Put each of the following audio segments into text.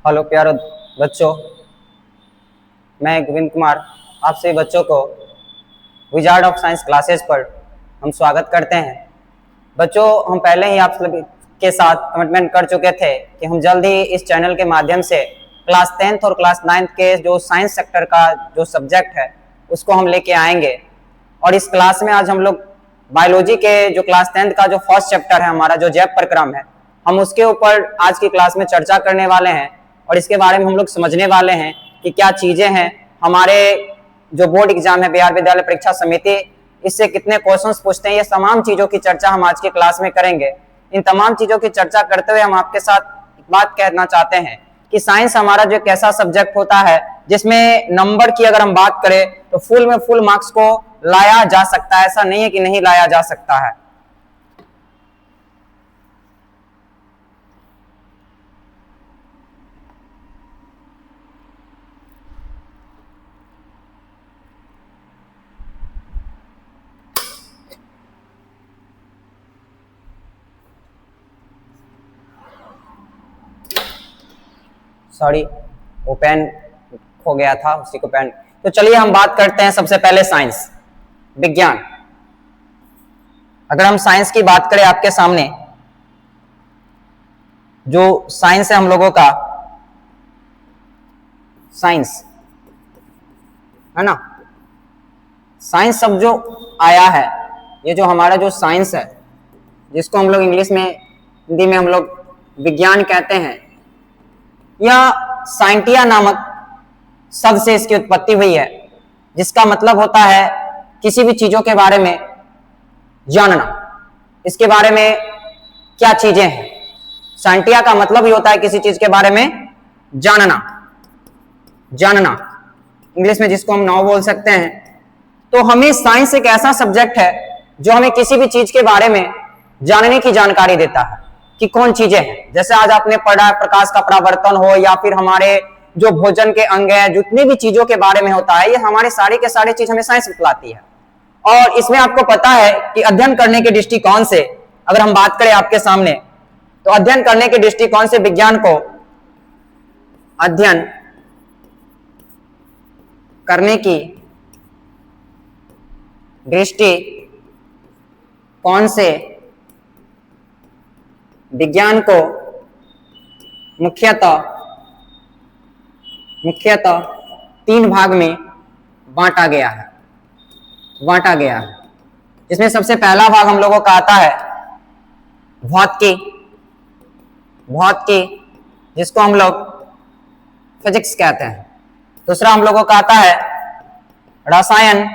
Hello प्यारे बच्चों, मैं गोविंद कुमार आप सभी बच्चों को विजार्ड ऑफ साइंस क्लासेस पर हम स्वागत करते हैं। बच्चों, हम पहले ही आप सभी के साथ कमिटमेंट कर चुके थे कि हम जल्द ही इस चैनल के माध्यम से क्लास 10th और क्लास 9th के जो साइंस सेक्टर का जो सब्जेक्ट है उसको हम लेके आएंगे। और इस क्लास में आज हम लोग बायोलॉजी के जो क्लास 10th का जो फर्स्ट चैप्टर है हमारा जो जैव प्रक्रम है, हम उसके ऊपर आज की क्लास में चर्चा करने वाले हैं और इसके बारे में हम लोग समझने वाले हैं कि क्या चीज़ें हैं। हमारे जो बोर्ड एग्जाम है बिहार विद्यालय परीक्षा समिति, इससे कितने क्वेश्चंस पूछते हैं, ये तमाम चीज़ों की चर्चा हम आज की क्लास में करेंगे। इन तमाम चीज़ों की चर्चा करते हुए हम आपके साथ एक बात कहना चाहते हैं कि साइंस हमारा जो एक ऐसा सब्जेक्ट होता है जिसमें नंबर की अगर हम बात करें तो फुल में फुल मार्क्स को लाया जा सकता है, ऐसा नहीं है कि नहीं लाया जा सकता है। सॉरी, वो पेन खो गया था, उसी को पेन। तो चलिए हम बात करते हैं सबसे पहले साइंस, विज्ञान। अगर हम साइंस की बात करें, आपके सामने जो साइंस है हम लोगों का, साइंस है ना, साइंस सब जो आया है, ये जो हमारा जो साइंस है जिसको हम लोग इंग्लिश में हिंदी में हम लोग विज्ञान कहते हैं, यह साइंटिया नामक शब्द से इसकी उत्पत्ति हुई है, जिसका मतलब होता है किसी भी चीजों के बारे में जानना, इसके बारे में क्या चीजें हैं। साइंटिया का मतलब ही होता है किसी चीज के बारे में जानना, जानना इंग्लिश में जिसको हम नाउ बोल सकते हैं। तो हमें साइंस एक ऐसा सब्जेक्ट है जो हमें किसी भी चीज के बारे में जानने की जानकारी देता है कि कौन चीजें हैं। जैसे आज आपने पढ़ा प्रकाश का परावर्तन हो या फिर हमारे जो भोजन के अंग हैं, जितनी भी चीजों के बारे में होता है, ये हमारे सारे के सारे चीज हमें साइंस बतलाती है। और इसमें आपको पता है कि अध्ययन करने के दृष्टिकोण से अगर हम बात करें आपके सामने, तो अध्ययन करने के दृष्टिकोण से विज्ञान को अध्ययन करने की दृष्टिकोण से विज्ञान को मुख्यतः 3 भाग में बांटा गया है, जिसमें सबसे पहला भाग हम लोगों का आता है भौतिकी, जिसको हम लोग फिजिक्स कहते हैं। दूसरा हम लोगों का आता है रसायन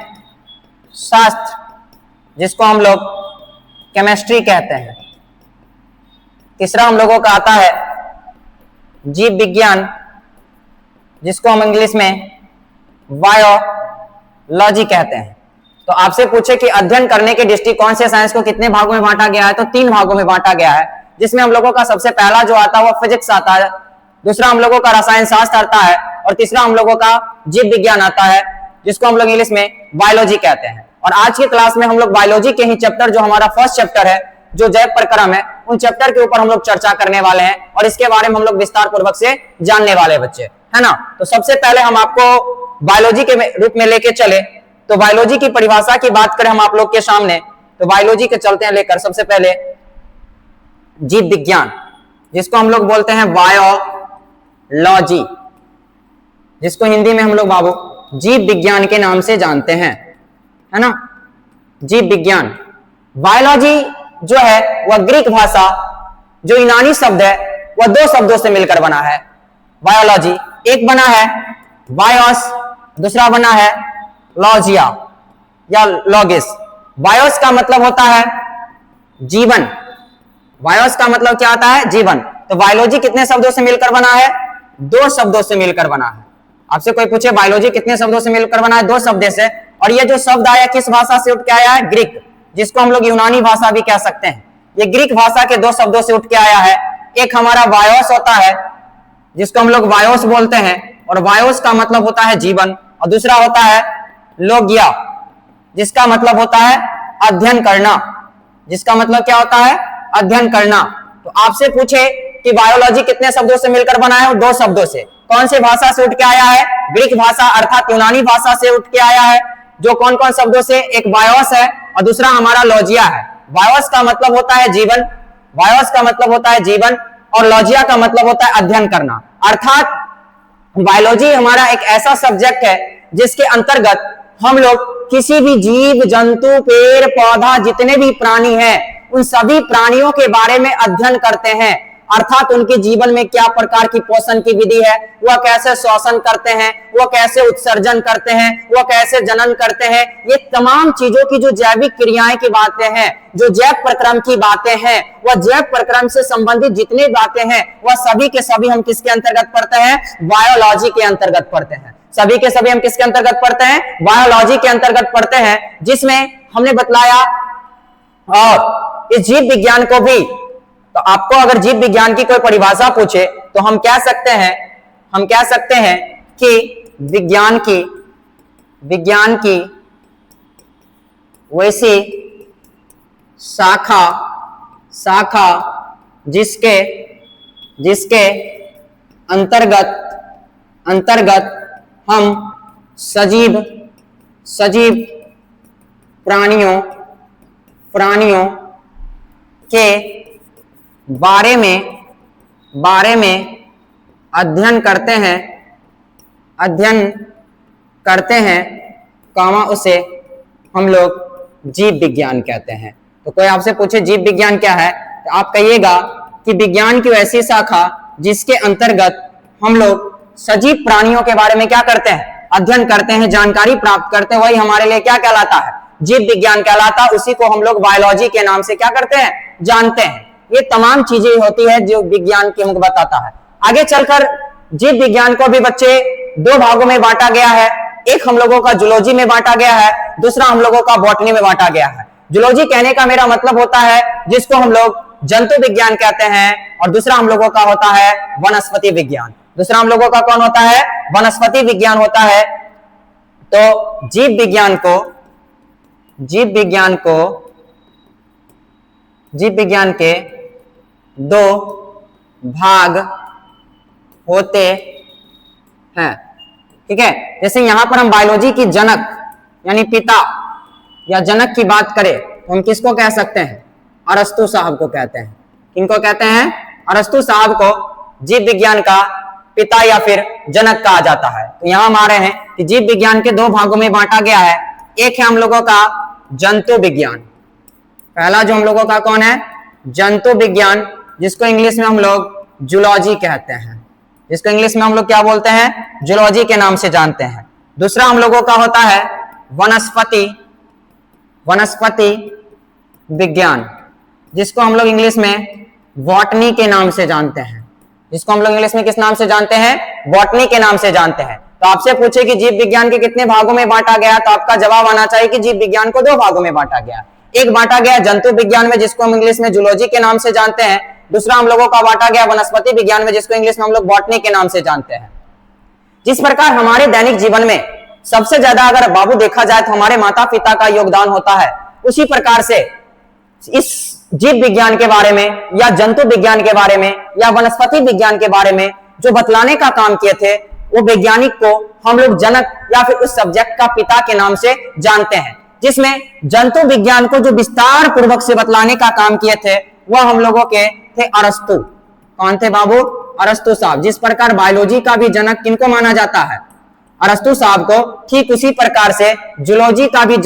शास्त्र, जिसको हम लोग केमिस्ट्री कहते हैं। तीसरा हम लोगों का आता है जीव विज्ञान, जिसको हम इंग्लिश में बायोलॉजी कहते हैं। तो आपसे पूछे कि अध्ययन करने के दृष्टिकोण से साइंस को कितने भागों में बांटा गया है, तो 3 भागों में बांटा गया है, जिसमें हम लोगों का सबसे पहला जो आता है वो फिजिक्स आता है, दूसरा हम लोगों का रसायन शास्त्र आता है और तीसरा हम लोगों का जीव विज्ञान आता है, जिसको हम लोग इंग्लिश में बायोलॉजी कहते हैं। और आज की क्लास में हम लोग बायोलॉजी के ही चैप्टर, जो हमारा फर्स्ट चैप्टर है जो जैव प्रक्रम है, उन चैप्टर के ऊपर हम लोग चर्चा करने वाले हैं और इसके बारे में हम लोग विस्तार पूर्वक से जानने वाले बच्चे, है ना। तो सबसे पहले हम आपको बायोलॉजी के रूप में लेके चले, तो बायोलॉजी की परिभाषा की बात करें हम आप लोग के सामने, तो बायोलॉजी के चलते हैं लेकर सबसे पहले जीव विज्ञान, जिसको हम लोग बोलते हैं बायोलॉजी, जिसको हिंदी में हम लोग बाबू जीव विज्ञान के नाम से जानते हैं, है ना। जीव विज्ञान, बायोलॉजी जो है वह ग्रीक भाषा, जो यूनानी शब्द है वह 2 शब्दों से मिलकर बना है। बायोलॉजी एक बना है बायोस, दूसरा बना है लॉजिया या लॉगिस। बायोस का मतलब होता है जीवन, बायोस का मतलब क्या आता है, जीवन। तो बायोलॉजी कितने शब्दों से मिलकर बना है, 2 शब्दों से मिलकर बना है। आपसे कोई पूछे बायोलॉजी कितने शब्दों से मिलकर बना है, 2 शब्दों से। और ये जो शब्द आया किस भाषा से उठ के आया है, ग्रीक, जिसको हम लोग यूनानी भाषा भी कह सकते हैं। ये ग्रीक भाषा के 2 शब्दों से उठ के आया है। एक हमारा बायोस होता है, जिसको हम लोग बायोस बोलते हैं, और बायोस का मतलब होता है जीवन, और दूसरा होता है लोगिया, जिसका मतलब होता है अध्ययन करना, जिसका मतलब क्या होता है, अध्ययन करना। तो आपसे पूछे कि बायोलॉजी कितने शब्दों से मिलकर बना है? 2 शब्दों से। कौन सी भाषा से उठ के आया है? ग्रीक भाषा अर्थात यूनानी भाषा से उठ के आया है। जो कौन कौन शब्दों से? एक बायोस है और दूसरा हमारा लॉजिया है। बायोस का मतलब होता है जीवन, बायोस का मतलब होता है जीवन, और लॉजिया का मतलब होता है अध्ययन करना। अर्थात बायोलॉजी हमारा एक ऐसा सब्जेक्ट है जिसके अंतर्गत हम लोग किसी भी जीव जंतु पेड़ पौधा जितने भी प्राणी हैं उन सभी प्राणियों के बारे में अध्ययन करते हैं। अर्थात उनके जीवन में क्या प्रकार की पोषण की विधि है, वह कैसे श्वसन करते हैं, वह कैसे उत्सर्जन करते हैं, वह कैसे जनन करते हैं, ये तमाम चीजों की जो जैविक क्रियाएं की बातें हैं, जो जैव प्रक्रम की बातें हैं, वह जैव प्रक्रम से संबंधित जितनी बातें हैं वह सभी के सभी हम किसके अंतर्गत पढ़ते हैं? बायोलॉजी के अंतर्गत पढ़ते हैं। सभी के सभी हम किसके अंतर्गत पढ़ते हैं? बायोलॉजी के अंतर्गत पढ़ते हैं, जिसमें हमने बतलाया। और इस जीव विज्ञान को भी, तो आपको अगर जीव विज्ञान की कोई परिभाषा पूछे तो हम कह सकते हैं कि विज्ञान की वैसी शाखा जिसके अंतर्गत हम सजीव प्राणियों के बारे में अध्ययन करते हैं, उसे हम लोग जीव विज्ञान कहते हैं। तो कोई आपसे पूछे जीव विज्ञान क्या है, तो आप कहिएगा कि विज्ञान की ऐसी शाखा जिसके अंतर्गत हम लोग सजीव प्राणियों के बारे में क्या करते हैं? अध्ययन करते हैं, जानकारी प्राप्त करते हैं, वही हमारे लिए क्या कहलाता है? जीव विज्ञान कहलाता है। उसी को हम लोग बायोलॉजी के नाम से क्या करते हैं? जानते हैं। ये तमाम चीजें होती है जो विज्ञान की हमको बताता है। आगे चलकर जीव विज्ञान को भी बच्चे 2 भागों में बांटा गया है। एक हम लोगों का जूलॉजी में बांटा गया है, दूसरा हम लोगों का बॉटनी में बांटा गया है। जूलॉजी कहने का मेरा मतलब होता है जिसको हम लोग जंतु विज्ञान कहते हैं, और दूसरा हम लोगों का होता है वनस्पति विज्ञान। दूसरा हम लोगों का कौन होता है? वनस्पति विज्ञान होता है। तो जीव विज्ञान के 2 भाग होते हैं, ठीक है। जैसे यहां पर हम बायोलॉजी की जनक यानी पिता या जनक की बात करें तो हम किसको कह सकते हैं? अरस्तु साहब को कहते हैं। किनको कहते हैं? अरस्तु साहब को जीव विज्ञान का पिता या फिर जनक कहा जाता है। तो यहां हम आ रहे हैं कि जीव विज्ञान के 2 भागों में बांटा गया है। एक है हम लोगों का जंतु विज्ञान। पहला जो हम लोगों का कौन है? जंतु विज्ञान, जिसको इंग्लिश में हम लोग जूलॉजी कहते हैं, जिसको इंग्लिश में हम लोग क्या बोलते हैं? जूलॉजी के नाम से जानते हैं। दूसरा हम लोगों का होता है वनस्पति विज्ञान, जिसको हम लोग इंग्लिश में बॉटनी के नाम से जानते हैं। जिसको हम लोग इंग्लिश में किस नाम से जानते हैं? बॉटनी के नाम से जानते हैं। तो आपसे पूछे कि जीव विज्ञान के कितने भागों में बांटा गया, तो आपका जवाब आना चाहिए कि जीव विज्ञान को 2 भागों में बांटा गया। एक बांटा गया जंतु विज्ञान में, जिसको हम इंग्लिश में जूलॉजी के नाम से जानते हैं। दूसरा हम लोगों का बांटा गया वनस्पति विज्ञान में, जिसको इंग्लिश में हम लोग बॉटनी के नाम से जानते हैं। जिस प्रकार हमारे दैनिक जीवन में सबसे ज्यादा अगर बाबू देखा जाए तो हमारे माता पिता का योगदान होता है, उसी प्रकार से इस जीव विज्ञान के बारे में या जंतु विज्ञान के बारे में या वनस्पति विज्ञान के बारे में जो बतलाने का काम किए थे, वो वैज्ञानिक को हम लोग जनक या फिर उस सब्जेक्ट का पिता के नाम से जानते हैं। जिसमें जंतु विज्ञान को जो विस्तार पूर्वक से बतलाने का काम किए थे वह हम लोगों के थे अरस्तु। कौन थे बाबू? अरस्तु साहब। जिस प्रकार बायोलॉजी का भी जनक किनको माना जाता है? अरस्तु साहब को, ठीक उसी प्रकार से जूलॉजी का भी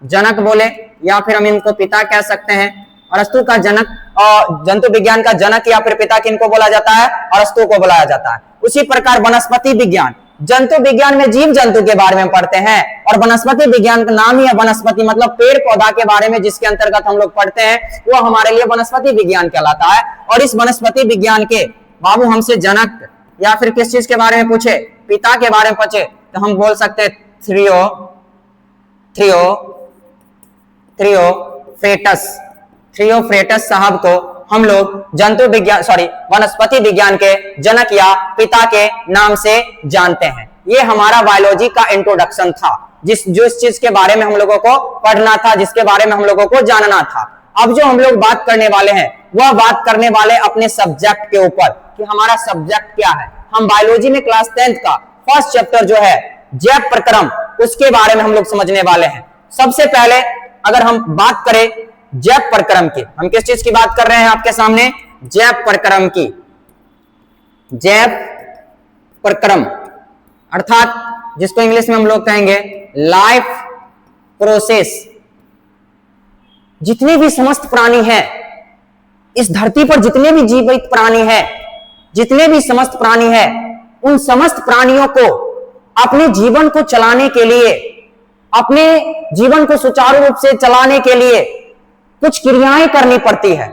जनक बोले या फिर हम इनको पिता कह सकते हैं। अरस्तु का जनक और जंतु विज्ञान का जनक या फिर पिता किनको बोला जाता है? अरस्तु को बुलाया जाता है। उसी प्रकार वनस्पति विज्ञान, जंतु विज्ञान में जीव जंतु के बारे में पढ़ते हैं, और वनस्पति विज्ञान का नाम ही है वनस्पति, मतलब पेड़ पौधा के बारे में जिसके अंतर्गत हम लोग पढ़ते हैं, वो हमारे लिए वनस्पति विज्ञान कहलाता है। और इस वनस्पति विज्ञान के बाबू हमसे जनक या फिर किस चीज के बारे में पूछे? पिता के बारे में पूछे तो हम बोल सकते हैं थ्रियोफ्रेटस साहब को हम लोग वनस्पति विज्ञान के जनक या पिता के नाम से जानते हैं। ये हमारा बायोलॉजी का इंट्रोडक्शन था, जो इस चीज के बारे में हम लोगों को पढ़ना था, जिसके बारे में हम लोगों को जानना था। अब जो हम लोग बात करने वाले हैं वह बात करने वाले अपने सब्जेक्ट के ऊपर कि हमारा सब्जेक्ट क्या है। हम बायोलॉजी में क्लास 10th का फर्स्ट चैप्टर जो है जैव प्रक्रम, उसके बारे में हम लोग समझने वाले हैं। सबसे पहले अगर हम बात करें जैव प्रक्रम की, हम किस चीज की बात कर रहे हैं आपके सामने? जैव प्रक्रम की। जैव प्रक्रम अर्थात जिसको इंग्लिश में हम लोग कहेंगे लाइफ प्रोसेस। जितने भी समस्त प्राणी हैं इस धरती पर, जितने भी जीवित प्राणी हैं, जितने भी समस्त प्राणी हैं, उन समस्त प्राणियों को अपने जीवन को चलाने के लिए, अपने जीवन को सुचारू रूप से चलाने के लिए कुछ क्रियाएं करनी पड़ती है।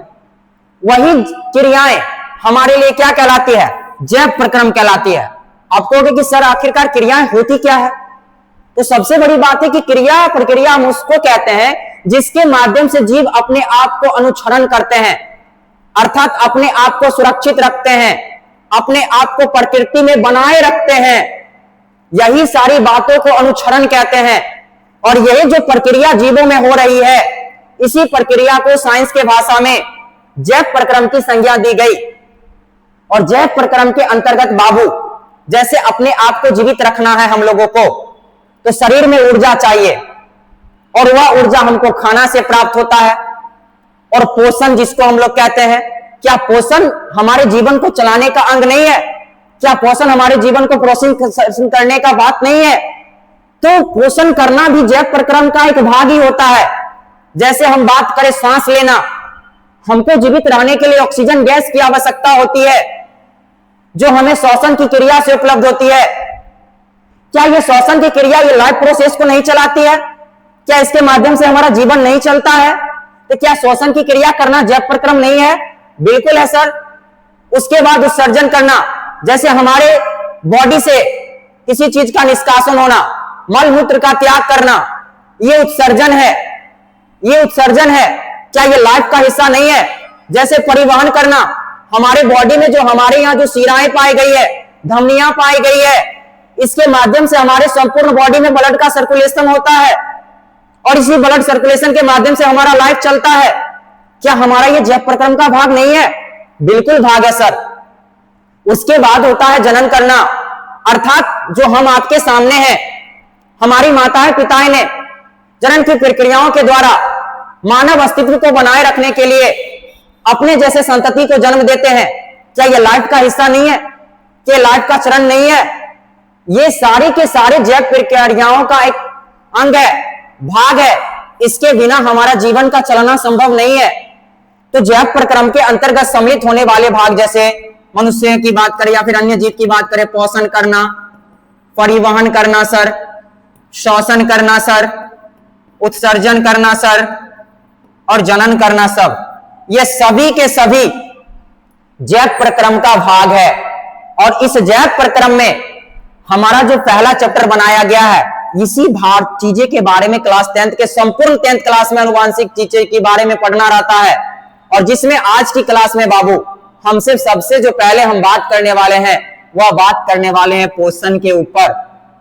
वही क्रियाएं हमारे लिए क्या कहलाती है? जैव प्रक्रम कहलाती है। आप कहोगे कि सर आखिरकार क्रियाएं होती क्या है? तो सबसे बड़ी बात है कि क्रिया प्रक्रिया हम उसको कहते हैं जिसके माध्यम से जीव अपने आप को अनुसरण करते हैं, अर्थात अपने आप को सुरक्षित रखते हैं, अपने आप को प्रकृति में बनाए रखते हैं। यही सारी बातों को अनुसरण कहते हैं। और यही जो प्रक्रिया जीवों में हो रही है, इसी प्रक्रिया को साइंस के भाषा में जैव प्रक्रम की संज्ञा दी गई। और जैव प्रक्रम के अंतर्गत बाबू, जैसे अपने आप को जीवित रखना है हम लोगों को, तो शरीर में ऊर्जा चाहिए और वह ऊर्जा हमको खाना से प्राप्त होता है। और पोषण जिसको हम लोग कहते हैं, क्या पोषण हमारे जीवन को चलाने का अंग नहीं है? क्या पोषण हमारे जीवन को पोषण करने का बात नहीं है? तो पोषण करना भी जैव प्रक्रम का एक भाग ही होता है। जैसे हम बात करें सांस लेना, हमको जीवित रहने के लिए ऑक्सीजन गैस की आवश्यकता होती है जो हमें श्वसन की क्रिया से उपलब्ध होती है। क्या ये श्वसन की क्रिया ये लाइफ प्रोसेस को नहीं चलाती है? क्या इसके माध्यम से हमारा जीवन नहीं चलता है? तो क्या श्वसन की क्रिया करना जैव प्रक्रम नहीं है? बिल्कुल है सर। उसके बाद उत्सर्जन करना, जैसे हमारे बॉडी से किसी चीज का निष्कासन होना, मल मूत्र का त्याग करना, ये उत्सर्जन है। ये उत्सर्जन है। क्या ये लाइफ का हिस्सा नहीं है? जैसे परिवहन करना, हमारे बॉडी में जो हमारे यहाँ जो शिराएं पाई गई है, धमनियां पाई गई है, इसके माध्यम से हमारे संपूर्ण बॉडी में ब्लड का सर्कुलेशन होता है और इसी ब्लड सर्कुलेशन के माध्यम से हमारा लाइफ चलता है। क्या हमारा ये जैव प्रक्रम का भाग नहीं है? बिल्कुल भाग है सर। उसके बाद होता है जनन करना, अर्थात जो हम आपके सामने हैं, हमारी माताएं पिताएं ने जनन की प्रक्रियाओं के द्वारा मानव अस्तित्व को बनाए रखने के लिए अपने जैसे संतति को जन्म देते हैं। क्या ये लाइफ का हिस्सा नहीं है? क्या लाइफ का चरण नहीं है? ये सारे के सारे जैव प्रक्रियाओं का एक अंग है, भाग है। इसके बिना हमारा जीवन का चलना संभव नहीं है। तो जैव प्रक्रम के अंतर्गत सम्मिलित होने वाले भाग, जैसे मनुष्य की बात करें या फिर अन्य जीव की बात करें, पोषण करना, परिवहन करना सर, श्वसन करना सर, उत्सर्जन करना सर, और जनन करना, सब ये सभी के सभी जैव प्रक्रम का भाग है। और इस जैव प्रक्रम में हमारा जो पहला चैप्टर बनाया गया है, इसी चीजें के बारे में क्लास 10th के संपूर्ण 10th क्लास में अनुवांशिक चीजें के बारे में पढ़ना रहता है। और जिसमें आज की क्लास में बाबू हमसे सबसे जो पहले हम बात करने वाले हैं, वह बात करने वाले हैं पोषण के ऊपर,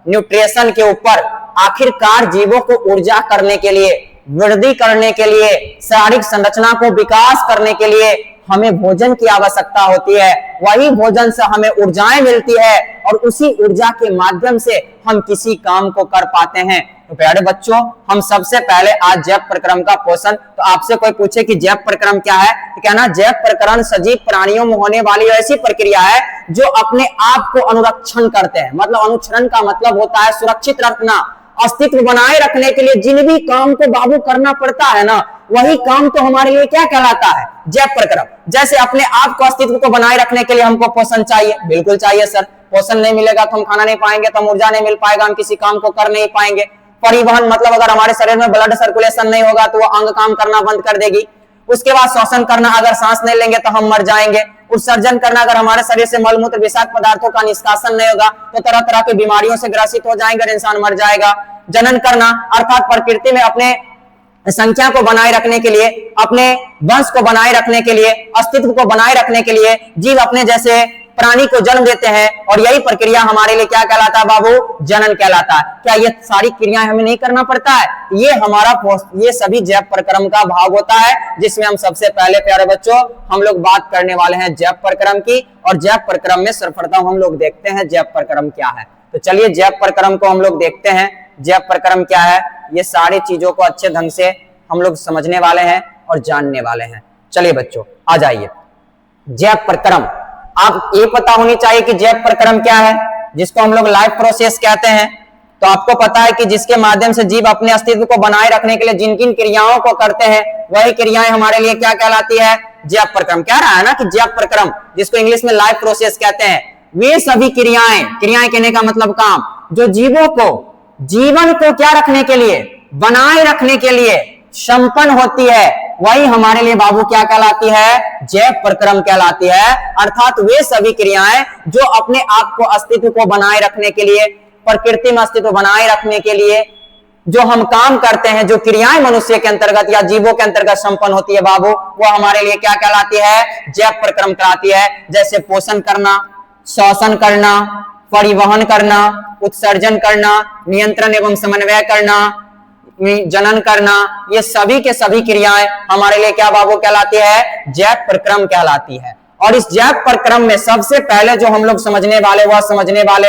न्यूट्रिशन के ऊपर। आखिरकार जीवों को ऊर्जा करने के लिए, वृद्धि करने के लिए, शारीरिक संरचना को विकास करने के लिए हमें भोजन की आवश्यकता होती है। वही भोजन से हमें ऊर्जाएं मिलती है और उसी ऊर्जा के माध्यम से हम किसी काम को कर पाते हैं। तो प्यारे बच्चों, हम सबसे पहले आज जैव प्रक्रम का पोषण, तो आपसे कोई पूछे कि जैव प्रक्रम क्या है, तो कहना जैव प्रक्रम सजीव प्राणियों में होने वाली ऐसी प्रक्रिया है जो अपने आप को अनुरक्षण करते हैं। मतलब अनुक्षरण का मतलब होता है सुरक्षित रखना, अस्तित्व बनाए रखने के लिए जिन भी काम को बाबू करना पड़ता है ना, वही काम तो हमारे लिए क्या कहलाता है? जैव प्रक्रम। जैसे अपने आप को अस्तित्व को बनाए रखने के लिए हमको पोषण चाहिए, बिल्कुल चाहिए सर। पोषण नहीं मिलेगा तो हम खाना नहीं पाएंगे, तो हम ऊर्जा नहीं मिल पाएगा, हम किसी काम को कर नहीं पाएंगे। परिवहन मतलब अगर हमारे शरीर में ब्लड सर्कुलेशन नहीं होगा तो वो अंग काम करना बंद कर देगी। उसके बाद श्वसन करना, अगर सांस नहीं लेंगे तो हम मर जाएंगे। उत्सर्जन करना, अगर हमारे शरीर से मलमूत्र विषाक्त पदार्थों का निष्कासन नहीं होगा तो तरह तरह की बीमारियों से ग्रसित हो जाएंगे और इंसान मर जाएगा। जनन करना अर्थात प्रकृति में अपने संख्या को बनाए रखने के लिए, अपने वंश को बनाए रखने के लिए, अस्तित्व को बनाए रखने के लिए जीव अपने जैसे प्राणी को जन्म देते हैं, और यही प्रक्रिया हमारे लिए क्या कहलाता है बाबू? जनन कहलाता है। क्या ये सारी क्रियाएं हमें नहीं करना पड़ता है? ये सभी जैव प्रक्रम का भाग होता है, जिसमें हम सबसे पहले प्यारे बच्चों हम लोग बात करने वाले हैं जैव प्रक्रम की, और जैव प्रक्रम में सर्वप्रथम हम लोग देखते हैं जैव प्रक्रम क्या है। तो चलिए जैव प्रक्रम को हम लोग देखते हैं। जैव प्रक्रम क्या है, ये सारी चीजों को अच्छे ढंग से हम लोग समझने वाले हैं और जानने वाले हैं। चलिए बच्चों आ जाइए। जैव प्रक्रम, आप ये पता होनी चाहिए कि जैव प्रक्रम क्या है, जिसको हम लोग लाइफ प्रोसेस कहते हैं। तो आपको पता है कि जिसके माध्यम से जीव अपने अस्तित्व को बनाए रखने के लिए जिन किन क्रियाओं को करते हैं, वही क्रियाएं हमारे लिए क्या कहलाती है? जैव प्रक्रम। कह रहा है ना कि जैव प्रक्रम, जिसको इंग्लिश में लाइफ प्रोसेस कहते हैं, वे सभी क्रियाएं कहने का मतलब काम, जो जीवों को जीवन को क्या रखने के लिए, बनाए रखने के लिए संपन्न होती है, वही हमारे लिए बाबू क्या कहलाती है? जैव प्रक्रम कहलाती है। अर्थात वे सभी क्रियाएं जो अपने आप को अस्तित्व को बनाए रखने के लिए, प्रकृति में अस्तित्व बनाए रखने के लिए जो हम काम करते हैं, जो क्रियाएं मनुष्य के अंतर्गत या जीवों के अंतर्गत संपन्न होती है बाबू, वो हमारे लिए क्या कहलाती है? जैव प्रक्रम कहलाती है। जैसे पोषण करना, श्वसन करना, परिवहन करना, उत्सर्जन करना, नियंत्रण एवं समन्वय करना, जनन करना, ये सभी के सभी क्रियाएं हमारे लिए क्या बाबू कहलाती है? जैव प्रक्रम कहलाती है। और इस जैव प्रक्रम में सबसे पहले जो हम लोग समझने वाले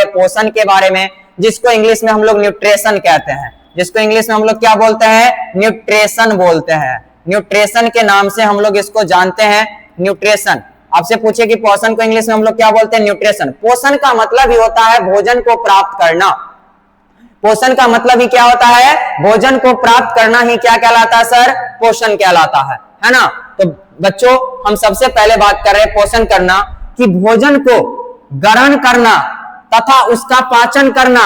पोषण के बारे में, जिसको इंग्लिश में हम लोग न्यूट्रिशन कहते हैं। जिसको इंग्लिश में हम लोग क्या बोलते हैं? न्यूट्रिशन बोलते हैं। न्यूट्रिशन के नाम से हम लोग इसको जानते हैं, न्यूट्रिशन। आपसे पूछे कि पोषण को इंग्लिश में हम लोग क्या बोलते हैं? न्यूट्रिशन। पोषण का मतलब ही होता है भोजन को प्राप्त करना। पोषण का मतलब ही क्या होता है? भोजन को प्राप्त करना ही क्या कहलाता है सर? पोषण कहलाता है ना। तो बच्चों हम सबसे पहले बात कर रहे हैं पोषण करना, कि भोजन को ग्रहण करना तथा उसका पाचन करना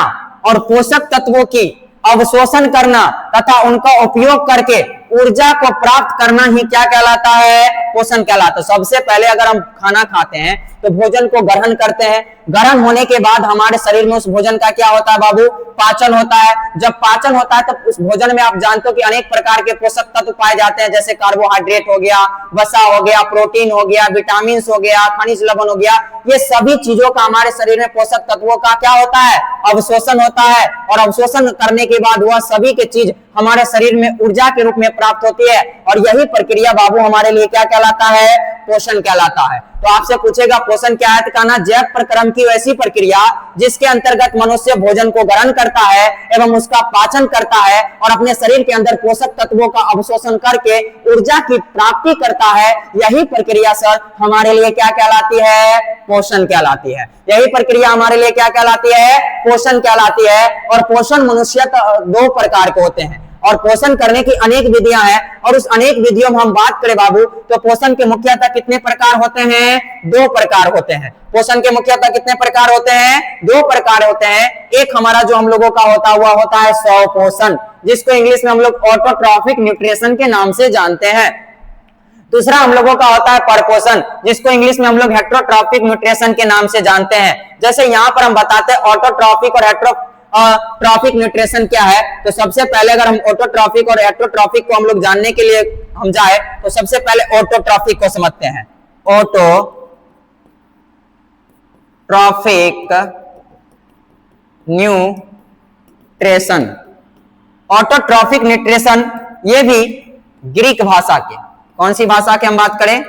और पोषक तत्वों की अवशोषण करना तथा उनका उपयोग करके ऊर्जा को प्राप्त करना ही क्या कहलाता है? पोषण कहलाता है। सबसे पहले अगर हम खाना खाते हैं तो भोजन को ग्रहण करते हैं, ग्रहण होने के बाद हमारे शरीर में उस भोजन का क्या होता है बाबू? पाचन होता है। जब पाचन होता है तो उस भोजन में आप जानते हो कि अनेक प्रकार के पोषक तत्व पाए जाते हैं, जैसे कार्बोहाइड्रेट हो गया, वसा हो गया, प्रोटीन हो गया, विटामिन हो गया, खनिज लवण हो गया। ये सभी चीजों का हमारे शरीर में पोषक तत्वों का क्या होता है? अवशोषण होता है। और अवशोषण करने के बाद वह सभी के चीज हमारे शरीर में ऊर्जा के रूप में प्राप्त होती है, और यही प्रक्रिया बाबू हमारे लिए क्या कहलाता है? पोषण कहलाता है। तो आपसे पूछेगा पोषण क्या है, तो कहना जैव प्रक्रम की वैसी प्रक्रिया जिसके अंतर्गत मनुष्य भोजन को ग्रहण करता है एवं उसका पाचन करता है और अपने शरीर के अंदर पोषक तत्वों का अवशोषण करके ऊर्जा की प्राप्ति करता है, यही प्रक्रिया सर हमारे लिए क्या कहलाती है? पोषण कहलाती है। यही प्रक्रिया हमारे लिए क्या कहलाती है? पोषण कहलाती है। और पोषण मनुष्य दो प्रकार के होते हैं, और पोषण करने की अनेक विधियां हैं, और उस अनेक विधियों में हम बात करें बाबू तो पोषण के मुख्यतः कितने प्रकार होते हैं? 2 प्रकार होते हैं। पोषण के मुख्यतः कितने प्रकार होते हैं? 2 प्रकार होते हैं। एक हमारा जो हम लोगों का होता है स्वपोषण, जिसको इंग्लिश में हम लोग ऑटोट्रॉफिक न्यूट्रिशन के नाम से जानते हैं। दूसरा हम लोगों का होता है परपोषण, जिसको इंग्लिश में हम लोग हेट्रोट्रॉफिक न्यूट्रिशन के नाम से जानते हैं। जैसे यहाँ पर हम बताते हैं ऑटोट्रॉफिक और ट्रॉफिक न्यूट्रिशन क्या है, तो सबसे पहले अगर हम ऑटोट्रॉफिक और हेट्रोट्रॉफिक को हम लोग जानने के लिए हम जाए तो सबसे पहले ऑटोट्रॉफिक को समझते हैं। ऑटोट्रॉफिक न्यूट्रिशन, ऑटोट्रॉफिक न्यूट्रिशन ये भी ग्रीक भाषा के, कौन सी भाषा के हम बात करें?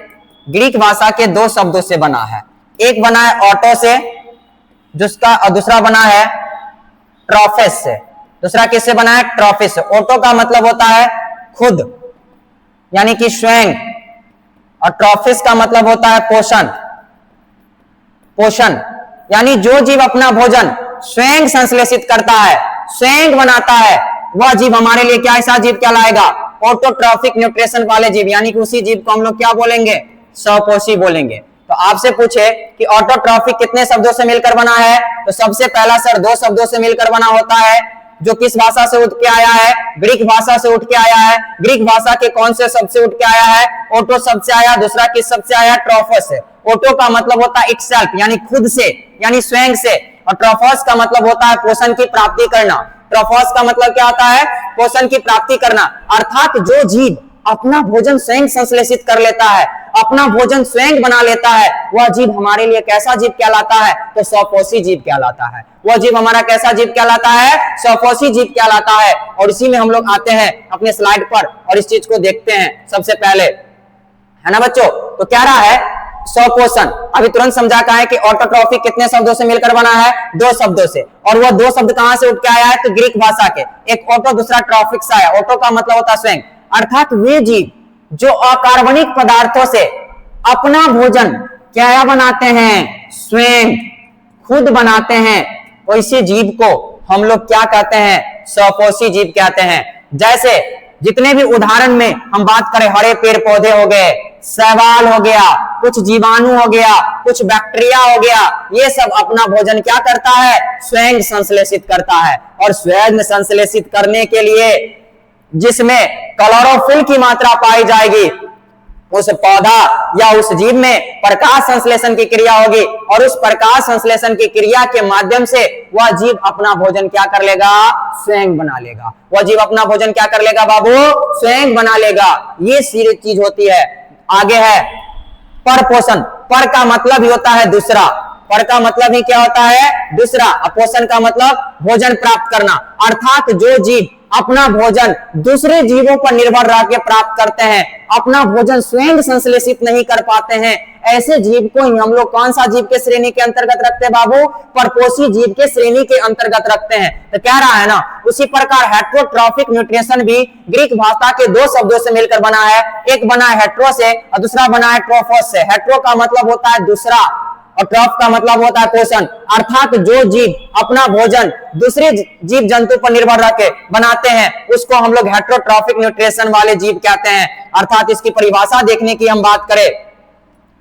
ग्रीक भाषा के 2 शब्दों से बना है। एक बना है ऑटो से, जिसका दूसरा बना है ट्रॉफिस से। दूसरा किससे बना है? ट्रॉफिस से। ऑटो का मतलब होता है खुद, यानी कि स्वयं, और ट्रॉफिस का मतलब होता है पोषण। पोषण यानी जो जीव अपना भोजन स्वयं संश्लेषित करता है, स्वयं बनाता है, वह जीव हमारे लिए क्या ऐसा जीव कहलाएगा? ऑटोट्रॉफिक न्यूट्रिशन वाले जीव, यानी कि उसी जीव को हम लोग क्या बोलेंगे? स्वपोषी बोलेंगे। तो आपसे पूछे कि ऑटोट्रॉफिक कितने शब्दों से मिलकर बना है, तो सबसे पहला सर 2 शब्दों से मिलकर बना होता है, जो किस भाषा से उठ के आया है? ग्रीक भाषा से उठ के आया है। ग्रीक भाषा के कौन से शब्द से उठ के आया है? ऑटो शब्द से आया। दूसरा किस शब्द से आया? ट्रॉफस से। ऑटो का मतलब होता है इटसेल्फ, यानी खुद से, यानी स्वयं से, और ट्रॉफस का मतलब होता है पोषण की प्राप्ति करना। ट्रॉफस का मतलब क्या होता है? पोषण की प्राप्ति करना। अर्थात जो जीव अपना भोजन स्वयं संश्लेषित कर लेता है, अपना भोजन स्वयं बना लेता है, वह जीव हमारे लिए कैसा जीव कहलाता है? तो स्वपोषी जीव कहलाता है। वह जीव हमारा कैसा जीव कहलाता है? स्वपोषी जीव कहलाता है। और इसी में हम लोग आते हैं अपने स्लाइड पर और इस चीज को देखते हैं सबसे पहले, है ना बच्चों। तो क्या रहा है? स्वपोषण। अभी तुरंत समझा का है कि ऑटोट्रॉफी कितने शब्दों से मिलकर बना है? 2 शब्दों से। और वह 2 शब्द कहां से उठ के आया है? तो ग्रीक भाषा के, एक ऑटो दूसरा ट्रॉफिक्स है। ऑटो का मतलब होता है स्वयं, अर्थात वे जीव जो अकार्बनिक पदार्थों से अपना भोजन क्या बनाते हैं? स्वयं खुद बनाते हैं। वैसे जीव को हम लोग क्या कहते हैं? स्वपोषी जीव कहते हैं। जैसे जितने भी उदाहरण में हम बात करें, हरे पेड़ पौधे हो गए, शैवाल हो गया, कुछ जीवाणु हो गया, कुछ बैक्टीरिया हो गया, ये सब अपना भोजन क्या करता है? स्वयं संश्लेषित करता है। और स्वयं संश्लेषित करने के लिए जिसमें क्लोरोफिल की मात्रा पाई जाएगी, उस पौधा या उस जीव में प्रकाश संश्लेषण की क्रिया होगी और उस प्रकाश संश्लेषण की क्रिया के माध्यम से वह जीव अपना भोजन क्या कर लेगा? स्वयं बना लेगा। वह जीव अपना भोजन क्या कर लेगा बाबू? स्वयं बना लेगा। ये सीधी चीज होती है। आगे है परपोषण। पर का मतलब ही होता है दूसरा। पर का मतलब ही क्या होता है? दूसरा। पोषण का मतलब भोजन प्राप्त करना, अर्थात जो जीव अपना भोजन दूसरे जीवों पर निर्भर रह के प्राप्त करते हैं, अपना भोजन स्वयं संश्लेषित नहीं कर पाते हैं, ऐसे जीव को ही हम लोग कौन सा जीव के श्रेणी के अंतर्गत रखते हैं बाबू? परपोषी जीव के श्रेणी के अंतर्गत रखते हैं। तो क्या रहा है ना, उसी प्रकार हेट्रोट्रॉफिक न्यूट्रिशन भी ग्रीक भाषा के 2 शब्दों से मिलकर बना है। एक बना है हेट्रो से और दूसरा बना है ट्रोफोस से। हेट्रो का मतलब होता है दूसरा और ट्रॉफ का मतलब होता है पोषण, अर्थात जो जीव अपना भोजन दूसरे जीव जंतु पर निर्भर रह के बनाते हैं उसको हम लोग हेट्रोट्रॉफिक न्यूट्रिशन वाले जीव कहते हैं। अर्थात इसकी परिभाषा देखने की हम बात करें,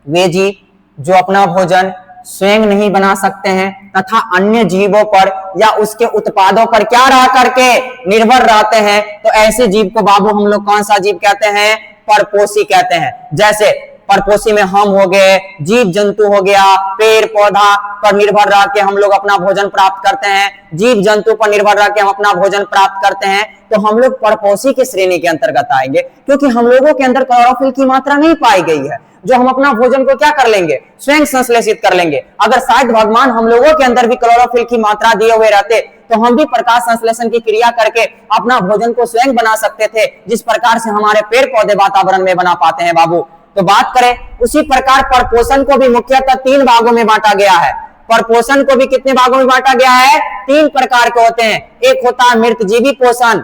वे जीव जो अपना भोजन स्वयं नहीं बना सकते हैं तथा अन्य जीवों पर या उसके उत्पादों पर क्या रह करके निर्भर रहते हैं, तो ऐसे जीव को बाबू हम लोग कौन सा जीव कहते हैं? परपोषी कहते हैं। जैसे परपोषी में हम हो गए, जीव जंतु हो गया, पेड़ पौधा पर निर्भर रह के हम लोग अपना भोजन प्राप्त करते हैं, जीव जंतु पर निर्भर रह के हम अपना भोजन प्राप्त करते हैं, तो हम लोग परपोषी की श्रेणी के अंतर्गत आएंगे, क्योंकि हम लोगों के अंदर क्लोरोफिल की मात्रा नहीं पाई गई है जो हम अपना भोजन को क्या कर लेंगे? स्वयं संश्लेषित कर लेंगे। अगर शायद भगवान हम लोगों के अंदर भी क्लोरोफिल की मात्रा दिए हुए रहते तो हम भी प्रकाश संश्लेषण की क्रिया करके अपना भोजन को स्वयं बना सकते थे, जिस प्रकार से हमारे पेड़ पौधे वातावरण में बना पाते हैं बाबू। तो बात करें उसी प्रकार परपोषण को भी मुख्यतः 3 भागों में बांटा गया है। परपोषण को भी कितने भागों में बांटा गया है? 3 प्रकार के होते हैं। एक होता है मृतजीवी पोषण,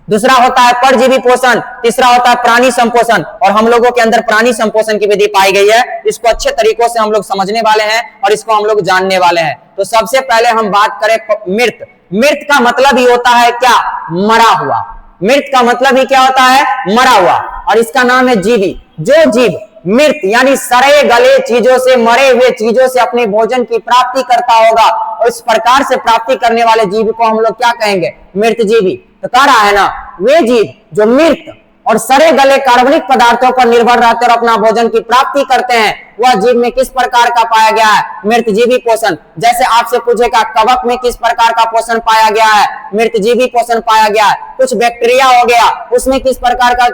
दूसरा होता है परजीवी पोषण, तीसरा होता है प्राणी संपोषण। और हम लोगों के अंदर प्राणी संपोषण की विधि पाई गई है। इसको अच्छे तरीकों से हम लोग समझने वाले हैं और इसको हम लोग जानने वाले हैं। तो सबसे पहले हम बात करें मृत। मृत का मतलब ही होता है क्या? मरा हुआ। मृत का मतलब ही क्या होता है? मरा हुआ। और इसका नाम है जीवी। जो जीव मृत यानी सड़े गले चीजों से, मरे हुए चीजों से अपने भोजन की प्राप्ति करता होगा और इस प्रकार से प्राप्ति करने वाले जीव को हम लोग क्या कहेंगे? मृतजीवी। तो कह रहा है ना, वे जीव जो मृत और सड़े गले कार्बनिक पदार्थों पर निर्भर रहते और अपना भोजन की प्राप्ति करते हैं, वह जीव में किस प्रकार का पाया गया है? मृतजीवी पोषण। जैसे आपसे पूछेगा कवक में किस प्रकार का पोषण पाया गया है? मृतजीवी पोषण पाया गया है। कुछ बैक्टीरिया हो गया, उसमें किस प्रकार का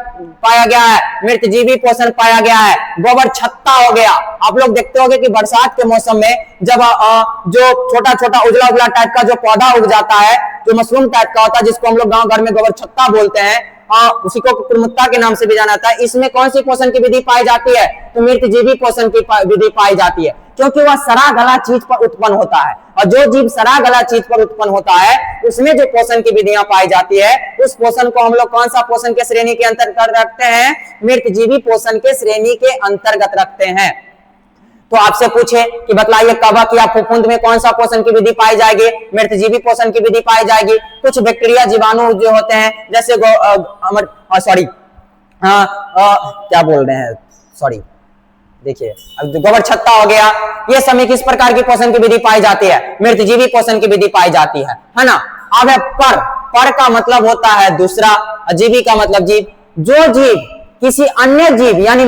पाया गया है? मृतजीवी पोषण पाया गया है। गोबर छत्ता हो गया, आप लोग देखते होंगे कि बरसात के मौसम में जब जो छोटा छोटा उजला उजला टाइप का जो पौधा उग जाता है, जो मशरूम टाइप का होता है, जिसको हम लोग गाँव घर में गोबर छत्ता बोलते हैं, उसी को कुकुरमुत्ता के नाम से भी जाना जाता है, इसमें कौन सी पोषण की विधि पाई जाती है? तो मृतजीवी पोषण की विधि पाई जाती है, क्योंकि वह सड़ा गला चीज पर उत्पन्न होता है। और जो जीव सड़ा गला चीज पर उत्पन्न होता है उसमें जो पोषण की विधियां पाई जाती है, उस पोषण को हम लोग कौन सा पोषण के श्रेणी के अंतर्गत रखते हैं? मृतजीवी पोषण के श्रेणी के अंतर्गत रखते हैं। तो आपसे पूछे कि बतलाइए कवक या फफूंद में कौन सा पोषण की विधि पाई जाएगी? मृतजीवी पोषण की विधि पाई जाएगी। कुछ बैक्टीरिया जीवाणु जो होते हैं, जैसे क्या बोल रहे हैं, सॉरी, देखिए अब गोबर छत्ता हो गया, ये समय किस प्रकार की पोषण की विधि पाई जाती है? मृतजीवी पोषण की विधि पाई जाती है ना। अब है पर का मतलब होता है दूसरा, जीवी का मतलब जीव। जो जीव किसी अन्य जीव यानी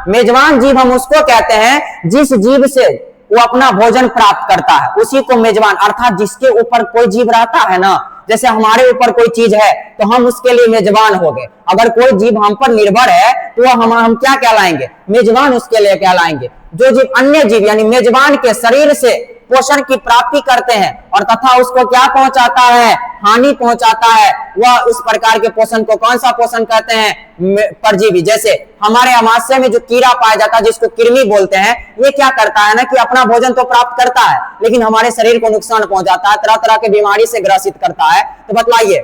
मेजबान जीव हम उसको कहते हैं जिस जीव से वो अपना भोजन प्राप्त करता है, उसी को मेजबान, अर्थात जिसके ऊपर कोई जीव रहता है ना, जैसे हमारे ऊपर कोई चीज है तो हम उसके लिए मेजबान हो गए। अगर कोई जीव हम पर निर्भर है तो हम क्या कहलाएंगे? मेजबान उसके लिए कहलाएंगे। जो जीव अन्य जीव यानी मेजबान के शरीर से पोषण की प्राप्ति करते हैं और तथा उसको क्या पहुंचाता है? हानि पहुंचाता है, वह उस प्रकार के पोषण को कौन सा पोषण कहते हैं? परजीवी। जैसे हमारे अमाशय में जो कीड़ा पाया जाता है जिसको कृमि बोलते हैं, ये क्या करता है ना कि अपना भोजन तो प्राप्त करता है लेकिन हमारे शरीर को नुकसान पहुंचाता है, तरह तरह के बीमारी से ग्रसित करता है। तो बतलाइए,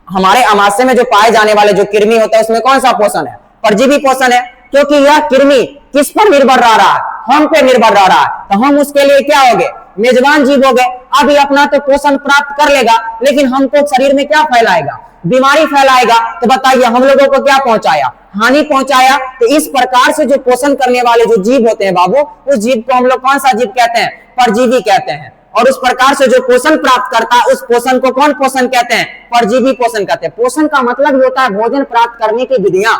हमारे अमाशय में जो पाए जाने वाले जो कृमि होता है उसमें कौन सा पोषण है? परजीवी पोषण है, क्योंकि यह कृमि किस पर निर्भर रह रहा है? हम पे निर्भर रह रहा है। तो हम उसके लिए क्या हो गए? मेजबान जीव हो गए। अब ये अपना तो पोषण प्राप्त कर लेगा लेकिन हमको शरीर में क्या फैलाएगा? बीमारी फैलाएगा। तो बताइए, हम लोगों को क्या पहुंचाया? हानि पहुंचाया। तो इस प्रकार से जो पोषण करने वाले जो जीव होते हैं बाबू, उस जीव को हम लोग कौन सा जीव कहते हैं? परजीवी कहते हैं। और उस प्रकार से जो पोषण प्राप्त करता है उस पोषण को कौन पोषण कहते हैं? परजीवी पोषण कहते हैं। पोषण का मतलब होता है भोजन प्राप्त करने की विधियां।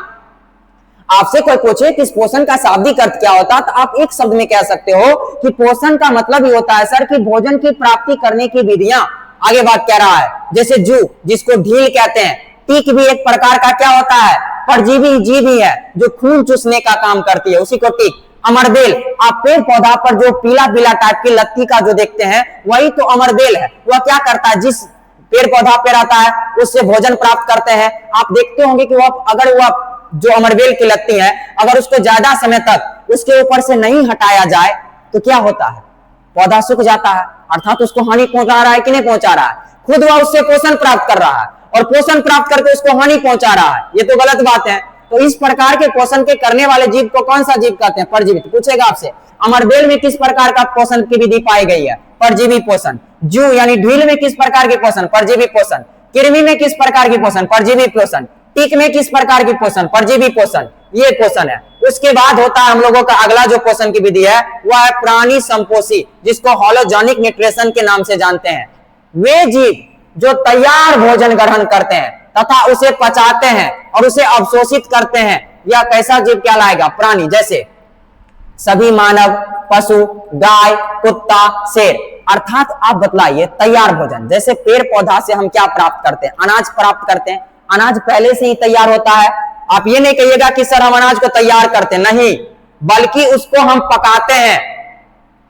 आपसे कोई पूछे कि इस पोषण का शाब्दिक अर्थ क्या होता है तो आप एक शब्द में कह सकते हो कि पोषण का मतलब ही होता है सर कि भोजन की प्राप्ति करने की विधियां। आगे बात कह रहा है, जैसे जू जिसको ढील कहते हैं, टीक भी एक प्रकार का क्या होता है? परजीवी जीव ही है जो खून चूसने का काम करती है, उसी को टीक। अमरबेल, आप पेड़ पौधा पर जो पीला पीला टाइप की लत्ती का जो देखते हैं वही तो अमरबेल है। वह क्या करता है? जिस पेड़ पौधा पे रहता है उससे भोजन प्राप्त करते हैं। आप देखते होंगे कि वह अगर वह जो अमरबेल की लत्ती है अगर उसको ज्यादा समय तक उसके ऊपर से नहीं हटाया जाए तो क्या होता है? पौधा सूख जाता है, अर्थात उसको हानि पहुंचा रहा है कि नहीं पहुंचा रहा है? खुद वह उससे पोषण प्राप्त कर रहा है और पोषण प्राप्त करके उसको हानि पहुंचा रहा है, ये तो गलत बात है। तो इस प्रकार के पोषण के करने वाले जीव को कौन सा जीव कहते हैं? परजीवी। तो पूछेगा आपसे, अमरबेल में किस प्रकार का पोषण की विधि पाई गई है? परजीवी पोषण। जू यानी ढील में किस प्रकार के पोषण? परजीवी पोषण। कृमि में किस प्रकार की पोषण? परजीवी पोषण। टीक में किस प्रकार की पोषण? परजीवी पोषण। ये पोषण है। उसके बाद होता है हम लोगों का अगला जो पोषण की विधि है वह है प्राणी संपोषी, जिसको होलोजेनिक न्यूट्रिशन के नाम से जानते हैं। वे जीव जो तैयार भोजन ग्रहण करते हैं तथा उसे पचाते हैं और उसे अवशोषित करते हैं, यह कैसा जीव कहलाएगा? प्राणी। जैसे सभी मानव, पशु, गाय, कुत्ता, शेर। अर्थात आप बतलाइए, तैयार भोजन जैसे पेड़ पौधा से हम क्या प्राप्त करते हैं? अनाज प्राप्त करते हैं। अनाज पहले से ही तैयार होता है। आप ये नहीं कहिएगा कि सर हम अनाज को तैयार करते नहीं, बल्कि उसको हम पकाते हैं।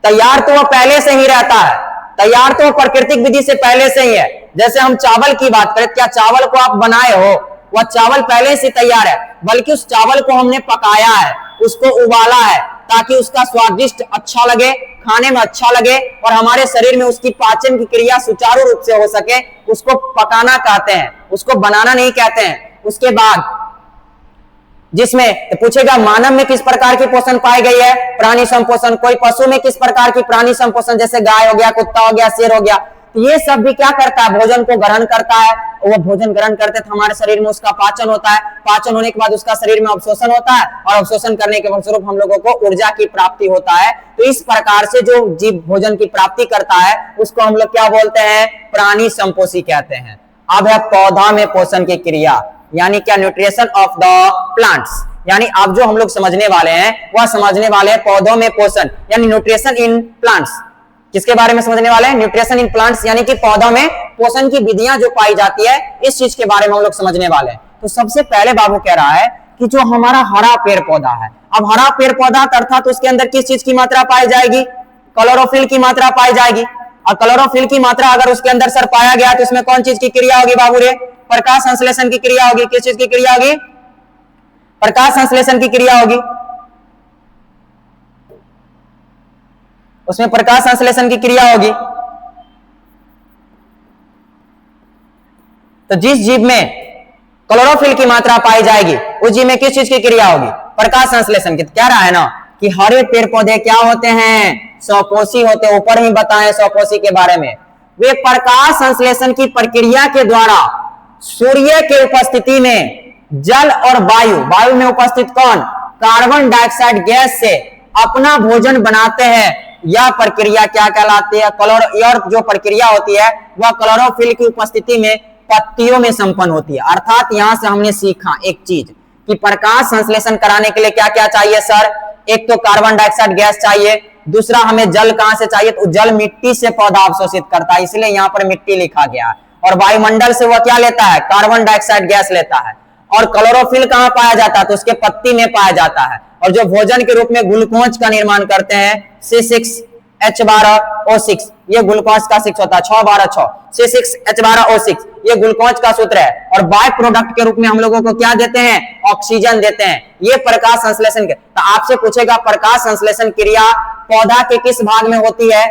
तैयार तो वह पहले से ही रहता है, तैयार तो प्राकृतिक विधि से पहले से ही है। जैसे हम चावल की बात करें, क्या चावल को आप बनाए हो? वह चावल पहले से तैयार है, बल्कि उस चावल को हमने पकाया है, उसको उबाला है ताकि उसका स्वादिष्ट अच्छा लगे, खाने में अच्छा लगे और हमारे शरीर में उसकी पाचन की क्रिया सुचारू रूप से हो सके। उसको पकाना कहते हैं, उसको बनाना नहीं कहते हैं। उसके बाद जिसमें तो पूछेगा मानव में किस प्रकार की पोषण पाई गई है? प्राणी संपोषण। कोई पशु में किस प्रकार की प्राणी संपोषण? जैसे गाय हो गया, कुत्ता हो गया, शेर हो गया। तो ये सब भी क्या करता है? भोजन को ग्रहण करता है। वो भोजन ग्रहण करते तो हमारे शरीर में उसका पाचन होता है, पाचन होने के बाद उसका शरीर में अवशोषण होता है और अवशोषण करने के फलस्वरूप हम लोगों को ऊर्जा की प्राप्ति होता है। तो इस प्रकार से जो जीव भोजन की प्राप्ति करता है उसको हम लोग क्या बोलते हैं? प्राणी संपोषी कहते हैं। अब है पौधा में पोषण की क्रिया, यानी क्या? Nutrition of the plants. यानी आप जो हम लोग समझने वाले हैं वह समझने वाले हैं पौधों में पोषण, यानी न्यूट्रिशन इन प्लांट्स। किसके बारे में समझने वाले हैं? न्यूट्रिशन इन प्लांट्स, यानी कि पौधों में पोषण की विधियां जो पाई जाती है, इस चीज के बारे में हम लोग समझने वाले हैं। तो सबसे पहले बाबू कह रहा है कि जो हमारा हरा पेड़ पौधा है, अब हरा पेड़ पौधा अर्थात उसके अंदर किस चीज की मात्रा पाई जाएगी? क्लोरोफिल की मात्रा पाई जाएगी। और क्लोरोफिल की मात्रा अगर उसके अंदर सर पाया गया तो उसमें कौन चीज की क्रिया होगी बाबू रे? प्रकाश संश्लेषण की क्रिया होगी। किस चीज की क्रिया होगी? प्रकाश संश्लेषण की क्रिया होगी। उसमें प्रकाश संश्लेषण की क्रिया होगी। तो जिस जीव में क्लोरोफिल की मात्रा पाई जाएगी उस जीव में किस चीज की क्रिया होगी? प्रकाश संश्लेषण की। क्या रहा है ना कि हरे पेड़ पौधे क्या होते हैं? स्वपोषी होते हैं। ऊपर ही बताएं स्वपोषी के बारे में। वे प्रकाश संश्लेषण की प्रक्रिया के द्वारा सूर्य के उपस्थिति में जल और वायु में उपस्थित कौन? कार्बन डाइऑक्साइड गैस से अपना भोजन बनाते हैं। यह प्रक्रिया क्या कहलाती है? यह जो प्रक्रिया होती है वह क्लोरोफिल की उपस्थिति में पत्तियों में संपन्न होती है। अर्थात यहां से हमने सीखा एक चीज कि प्रकाश संश्लेषण कराने के लिए क्या क्या चाहिए सर? एक तो कार्बन डाइऑक्साइड गैस चाहिए, दूसरा हमें जल कहां से चाहिए? तो जल मिट्टी से पौधा अवशोषित करता है, इसलिए यहां पर मिट्टी लिखा गया। और वायुमंडल से वह क्या लेता है, कार्बन डाइऑक्साइड गैस लेता है। और क्लोरोफिल कहां पाया जाता है, तो उसके पत्ती में पाया जाता है। और जो भोजन के रूप में ग्लूकोज का निर्माण करते हैं C6H12O6, ये ग्लूकोज का 6 होता है, 612 C6H12O6, ये ग्लूकोज का सूत्र है। और बाय प्रोडक्ट के रूप में हम लोगों को क्या देते हैं, ऑक्सीजन देते हैं। ये प्रकाश संश्लेषण के, तो आपसे पूछेगा प्रकाश संश्लेषण क्रिया पौधा के किस भाग में होती है,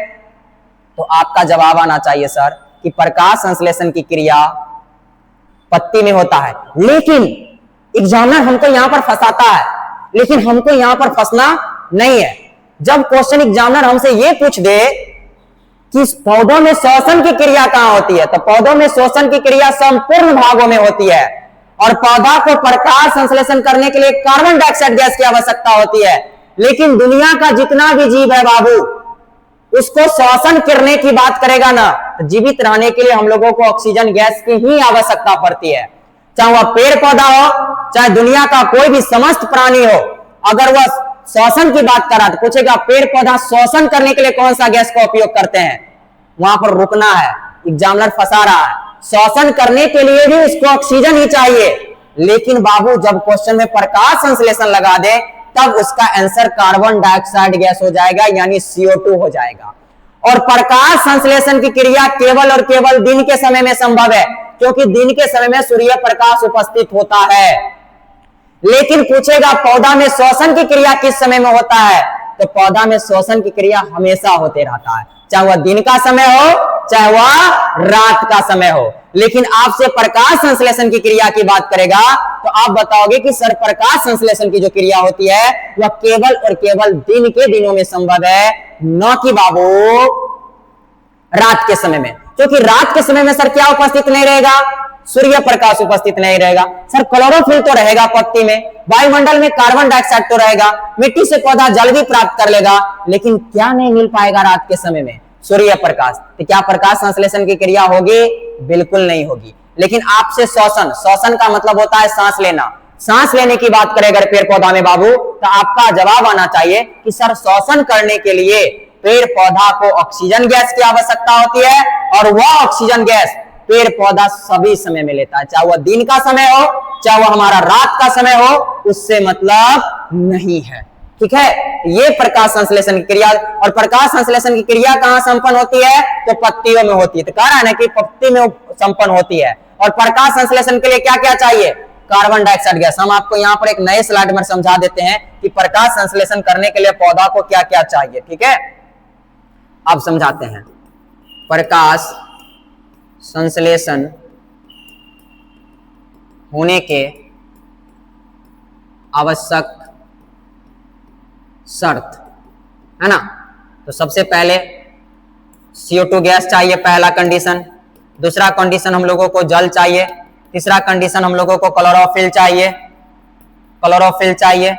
तो आपका जवाब आना चाहिए सर कि प्रकाश संश्लेषण की क्रिया पत्ती में होता है। लेकिन एग्जामिनर हमको यहां पर फंसाता है, लेकिन हमको यहां पर फंसना नहीं है। जब क्वेश्चन एग्जामिनर हमसे यह पूछ दे कि पौधों में श्वसन की क्रिया कहां होती है, तो पौधों में श्वसन की क्रिया संपूर्ण भागों में होती है। और पौधा को प्रकाश संश्लेषण करने के लिए कार्बन डाइऑक्साइड गैस की आवश्यकता होती है। लेकिन दुनिया का जितना भी जीव है बाबू, उसको श्वसन करने की बात करेगा ना, तो जीवित रहने के लिए हम लोगों को ऑक्सीजन गैस की ही आवश्यकता पड़ती है। चाहे वह पेड़ पौधा हो, चाहे दुनिया का कोई भी समस्त प्राणी हो, अगर वह श्वसन की बात करा तो पूछेगा पेड़ पौधा श्वसन करने के लिए कौन सा गैस का उपयोग करते हैं, वहां पर रुकना है। एग्जामिनर फंसा रहा है, श्वसन करने के लिए भी उसको ऑक्सीजन ही चाहिए। लेकिन बाबू जब क्वेश्चन में प्रकाश संश्लेषण लगा दे, तब उसका आंसर कार्बन डाइऑक्साइड गैस हो जाएगा, यानी CO2 हो जाएगा। और प्रकाश संश्लेषण की क्रिया केवल और केवल दिन के समय में संभव है, क्योंकि दिन के समय में सूर्य प्रकाश उपस्थित होता है। लेकिन पूछेगा पौधा में श्वसन की क्रिया किस समय में होता है, तो पौधा में श्वसन की क्रिया हमेशा होते रहता है, चाहे वह दिन का समय हो, चाहे वह रात का समय हो। लेकिन आपसे प्रकाश संश्लेषण की क्रिया की बात करेगा, तो आप बताओगे कि सर प्रकाश संश्लेषण की जो क्रिया होती है वह केवल और केवल दिन के दिनों में संभव है, न कि बाबू रात के समय में। क्योंकि रात के समय में सर क्या उपस्थित नहीं रहेगा, सूर्य प्रकाश उपस्थित नहीं रहेगा। सर क्लोरोफिल तो रहेगा पत्ती में, वायुमंडल में कार्बन डाइऑक्साइड तो रहेगा, मिट्टी से पौधा जल भी प्राप्त कर लेगा, लेकिन क्या नहीं मिल पाएगा रात के समय में, सूर्य प्रकाश। तो क्या प्रकाश संश्लेषण की क्रिया होगी, बिल्कुल नहीं होगी। लेकिन आपसे श्वसन, श्वसन का मतलब होता है सांस लेना, सांस लेने की बात करें अगर पेड़ पौधा में बाबू, तो आपका जवाब आना चाहिए कि सर श्वसन करने के लिए पेड़ पौधा को ऑक्सीजन गैस की आवश्यकता होती है, और वह ऑक्सीजन गैस पेड़ पौधा सभी समय में लेता है, चाहे वह दिन का समय हो, चाहे वह हमारा रात का समय हो, उससे मतलब नहीं है। ठीक है, ये प्रकाश संश्लेषण की क्रिया। और प्रकाश संश्लेषण की क्रिया कहां संपन्न होती है, तो पत्तियों में होती है। तो कह रहा है ना कि पत्ती में संपन्न होती है। और प्रकाश संश्लेषण के लिए क्या क्या चाहिए, कार्बन डाइऑक्साइड गैस। हम आपको यहाँ पर एक नए स्लाइड में समझा देते हैं कि प्रकाश संश्लेषण करने के लिए पौधा को क्या क्या चाहिए। ठीक है, अब समझाते हैं। प्रकाश संश्लेषण होने के आवश्यक शर्त है ना, तो सबसे पहले CO2 गैस चाहिए, पहला कंडीशन। दूसरा कंडीशन हम लोगों को जल चाहिए। तीसरा कंडीशन हम लोगों को क्लोरोफिल चाहिए, क्लोरोफिल चाहिए।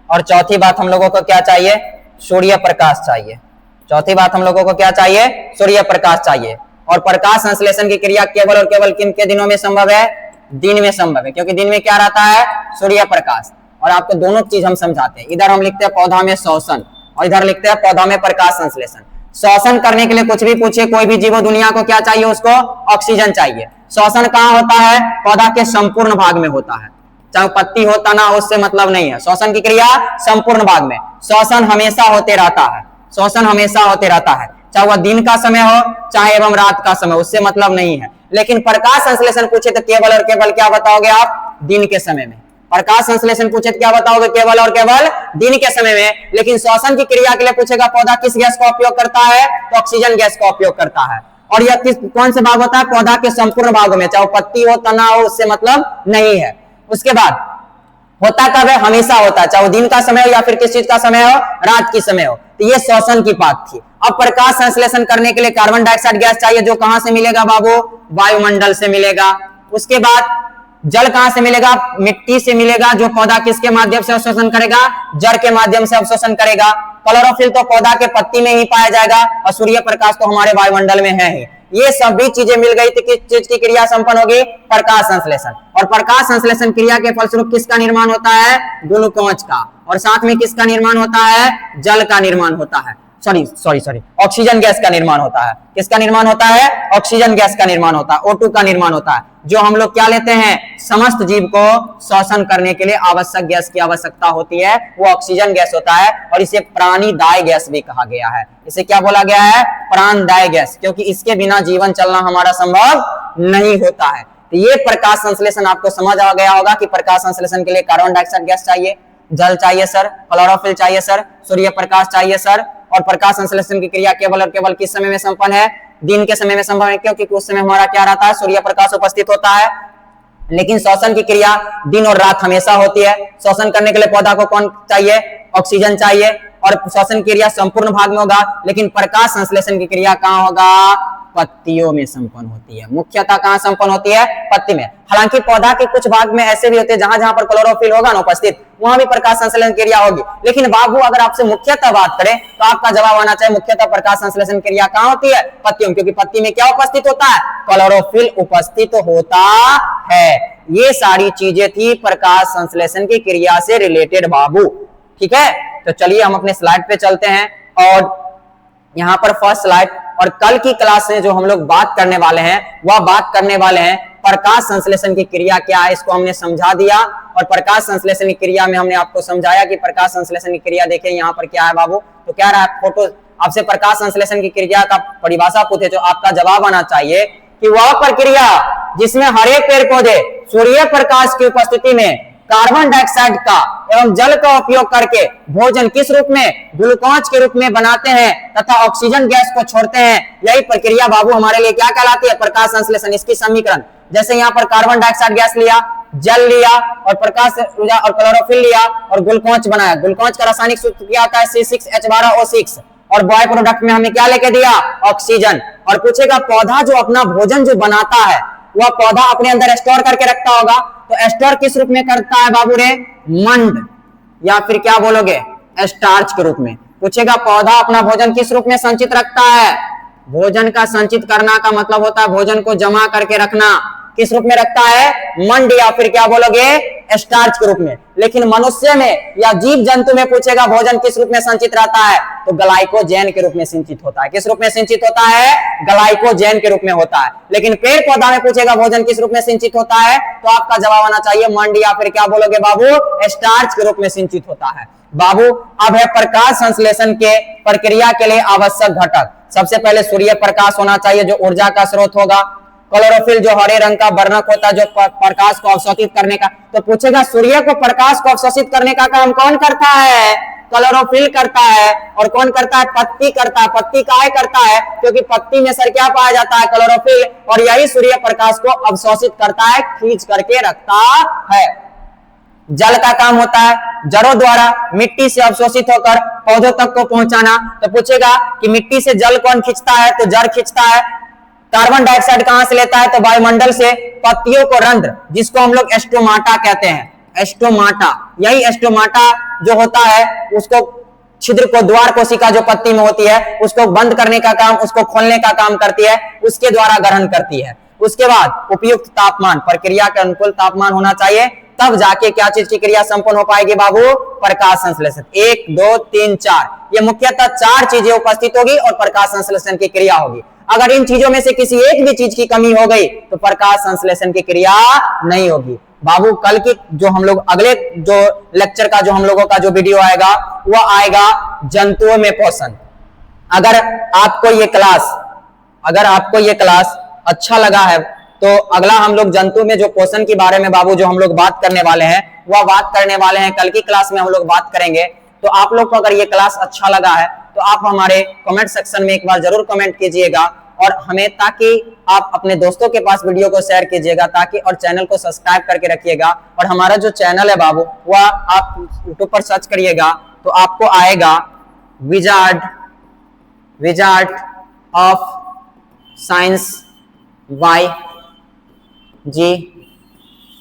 और चौथी बात हम लोगों को क्या चाहिए, सूर्य प्रकाश चाहिए। चौथी बात हम लोगों को क्या चाहिए, सूर्य प्रकाश चाहिए। और प्रकाश संश्लेषण की क्रिया केवल और केवल किन के दिनों में संभव है, दिन में संभव है, क्योंकि दिन में क्या रहता है, सूर्य प्रकाश। और आपको दोनों चीज हम समझाते हैं। इधर हम लिखते हैं पौधा में श्वसन, और इधर लिखते हैं पौधा में प्रकाश संश्लेषण। श्वसन करने के लिए कुछ भी पूछे, कोई भी जीव दुनिया को क्या चाहिए, उसको ऑक्सीजन चाहिए। श्वसन कहां होता है, पौधा के संपूर्ण भाग में होता है, चाहे पत्ती होता ना, उससे मतलब नहीं है। श्वसन की क्रिया संपूर्ण भाग में, श्वसन हमेशा होते रहता है, श्वसन हमेशा होते रहता है, चाहे वह दिन का समय हो, चाहे एवं रात का समय, उससे मतलब नहीं है। लेकिन प्रकाश संश्लेषण पूछे तो केवल और केवल क्या बताओगे आप, दिन के समय में। प्रकाश संश्लेषण पूछे तो क्या बताओगे, केवल और केवल दिन के समय में। लेकिन श्वसन की क्रिया के लिए पूछेगा पौधा किस गैस का उपयोग करता है, तो ऑक्सीजन गैस का उपयोग करता है। और यह कौन से भाग होता है, पौधा के संपूर्ण भागों में, चाहे पत्ती हो, तना हो, उससे मतलब नहीं है। उसके बाद होता कब है, हमेशा होता है, चाहे दिन का समय हो या फिर किस चीज का समय हो, रात की समय हो। तो ये श्वसन की बात थी। अब प्रकाश संश्लेषण करने के लिए कार्बन डाइऑक्साइड गैस चाहिए, जो कहां से मिलेगा बाबू, वायुमंडल से मिलेगा। उसके बाद जल कहां से मिलेगा, मिट्टी से मिलेगा, जो पौधा किसके माध्यम से अवशोषण करेगा, जड़ के माध्यम से अवशोषण करेगा। क्लोरोफिल तो पौधा के पत्ती में ही पाया जाएगा, और सूर्य प्रकाश तो हमारे वायुमंडल में है ही। ये सभी चीजें मिल गई तो किस चीज की क्रिया संपन्न होगी, प्रकाश संश्लेषण। और प्रकाश संश्लेषण क्रिया के फलस्वरूप किसका निर्माण होता है, ग्लूकोज का। और साथ में किसका निर्माण होता है, जल का निर्माण होता है। सॉरी ऑक्सीजन गैस का निर्माण होता है। किसका निर्माण होता है? ऑक्सीजन गैस का निर्माण होता है, O2 का निर्माण होता है, जो हम लोग क्या लेते हैं? समस्त जीव को श्वसन करने के लिए आवश्यक गैस की आवश्यकता होती है, वो ऑक्सीजन गैस होता है। और इसे प्राणदायी गैस भी कहा गया है। इसे क्या बोला गया है? प्राणदायी गैस, क्योंकि इसके बिना जीवन चलना हमारा संभव नहीं होता है। तो ये प्रकाश संश्लेषण आपको समझ आ गया होगा कि प्रकाश संश्लेषण के लिए कार्बन डाइऑक्साइड गैस चाहिए, जल चाहिए सर, क्लोरोफिल चाहिए सर, सूर्य प्रकाश चाहिए सर। और प्रकाश संश्लेषण की क्रिया केवल और केवल किस समय में संपन्न है? दिन के समय में संभव है, क्योंकि उस समय हमारा क्या रहता है? सूर्य प्रकाश उपस्थित होता है। लेकिन श्वसन की क्रिया दिन और रात हमेशा होती है। श्वसन करने के लिए पौधा को कौन चाहिए? ऑक्सीजन चाहिए। और श्वसन की क्रिया संपूर्ण भाग में होगा, लेकिन प्रकाश संश्लेषण की क्रिया कहां होगा? पत्तियों में संपन्न होती है। मुख्यतः कहां संपन्न होती है? पत्ती में। हालांकि पौधा के कुछ भाग में ऐसे भी होते हैं जहां जहां पर क्लोरोफिल होगा ना उपस्थित, वहां भी प्रकाश संश्लेषण क्रिया होगी। लेकिन बाबू अगर आपसे मुख्यतः बात करें तो आपका जवाब आना चाहिए मुख्यतः प्रकाश संश्लेषण क्रिया कहां होती है? पत्तियों, क्योंकि पत्ती में क्या उपस्थित होता है? क्लोरोफिल उपस्थित होता है। ये सारी चीजें थी प्रकाश संश्लेषण की क्रिया से रिलेटेड बाबू। ठीक है, तो चलिए हम अपने स्लाइड पे चलते हैं। और यहां पर फर्स्ट स्लाइड, और कल की क्लास में जो हम लोग बात करने वाले हैं वह बात करने वाले हैं प्रकाश संश्लेषण की क्रिया क्या है, इसको हमने समझा दिया। और प्रकाश संश्लेषण की क्रिया में हमने आपको समझाया कि प्रकाश संश्लेषण की क्रिया देखिए यहाँ पर क्या है बाबू। तो क्या रहा है फोटो? आपसे प्रकाश संश्लेषण की क्रिया का परिभाषा पूछे तो आपका जवाब आना चाहिए कि वह प्रक्रिया जिसमें हरे पेड़ पौधे सूर्य प्रकाश की उपस्थिति में कार्बन डाइऑक्साइड का एवं जल का उपयोग करके भोजन किस रूप में? ग्लूकोज के रूप में बनाते हैं तथा ऑक्सीजन गैस को छोड़ते हैं। यही प्रक्रिया बाबू हमारे लिए क्या कहलाती है? प्रकाश संश्लेषण। इसकी समीकरण जैसे यहाँ पर कार्बन डाइऑक्साइड गैस लिया, जल लिया और प्रकाश ऊर्जा और क्लोरोफिल लिया और ग्लूकोज बनाया। ग्लूकोज का रासायनिक सूत्र क्या आता है? C6H12O6। और बाय प्रोडक्ट में हमें क्या लेके दिया? ऑक्सीजन। और पूछेगा पौधा जो अपना भोजन जो बनाता है वह पौधा अपने अंदर स्टोर करके रखता होगा, तो स्टोर किस रूप में करता है बाबू रे? मंड, या फिर क्या बोलोगे? स्टार्च के रूप में। पूछेगा पौधा अपना भोजन किस रूप में संचित रखता है? भोजन का संचित करना का मतलब होता है भोजन को जमा करके रखना। किस रूप में रखता है? मंड, या फिर क्या बोलोगे? स्टार्च के रूप में। लेकिन मनुष्य में या जीव जंतु में पूछेगा भोजन किस रूप में संचित रहता है? तो ग्लाइकोजेन के रूप में संचित होता है। किस रूप में संचित होता है? ग्लाइकोजेन के रूप में होता है। लेकिन पेड़ पौधा में पूछेगा भोजन किस रूप में संचित होता है? तो आपका जवाब आना चाहिए मंड, या फिर क्या बोलोगे बाबू? स्टार्च के रूप में संचित होता है। बाबू अब है प्रकाश संश्लेषण के प्रक्रिया के लिए आवश्यक घटक। सबसे पहले सूर्य प्रकाश होना चाहिए जो ऊर्जा का स्रोत होगा। क्लोरोफिल जो हरे रंग का वर्णक होता है जो प्रकाश को अवशोषित करने का। तो पूछेगा सूर्य को प्रकाश को अवशोषित करने का काम कौन करता है? क्लोरोफिल करता है। और कौन करता है? पत्ती करता है। पत्ती काहे करता है? क्योंकि पत्ती में सर क्या पाया जाता है? क्लोरोफिल। और यही सूर्य प्रकाश को अवशोषित करता है, खींच करके रखता है। जल का काम होता है जड़ों द्वारा मिट्टी से अवशोषित होकर पौधों तक को पहुंचाना। तो पूछेगा कि मिट्टी से जल कौन खींचता है? तो जड़ खींचता है। कार्बन डाइऑक्साइड कहां से लेता है? तो वायुमंडल से। पत्तियों को रंध्र, जिसको हम लोग एस्टोमाटा कहते हैं, एस्टोमाटा, यही एस्टोमाटा जो होता है उसको छिद्र को, द्वार कोशिका जो पत्ती में होती है उसको बंद करने का काम, उसको खोलने का काम करती है, उसके द्वारा ग्रहण करती है। उसके बाद उपयुक्त तापमान, प्रक्रिया के अनुकूल तापमान होना चाहिए, तब जाके क्या चीज की क्रिया संपन्न हो पाएगी बाबू? प्रकाश संश्लेषण। 1 2 3 4, ये मुख्यतः 4 चीजें उपस्थित होगी और प्रकाश संश्लेषण की क्रिया होगी। अगर इन चीजों में से किसी एक भी चीज की कमी हो गई तो प्रकाश संश्लेषण की क्रिया नहीं होगी। बाबू कल की जो हम लोग अगले जो लेक्चर का जो हम लोगों का जो वीडियो आएगा वह आएगा जंतुओं में पोषण। अगर आपको ये क्लास अच्छा लगा है तो अगला हम लोग जंतु में जो पोषण के बारे में बाबू जो हम लोग बात करने वाले हैं वह बात करने वाले हैं कल की क्लास में हम लोग बात करेंगे। तो आप लोग को अगर ये क्लास अच्छा लगा है तो आप हमारे कमेंट सेक्शन में एक बार जरूर कमेंट कीजिएगा और हमें, ताकि आप अपने दोस्तों के पास वीडियो को शेयर कीजिएगा, ताकि और चैनल को सब्सक्राइब करके रखिएगा। और हमारा जो चैनल है बाबू वह आप यूट्यूब पर सर्च करिएगा तो आपको आएगा wizard of science Y G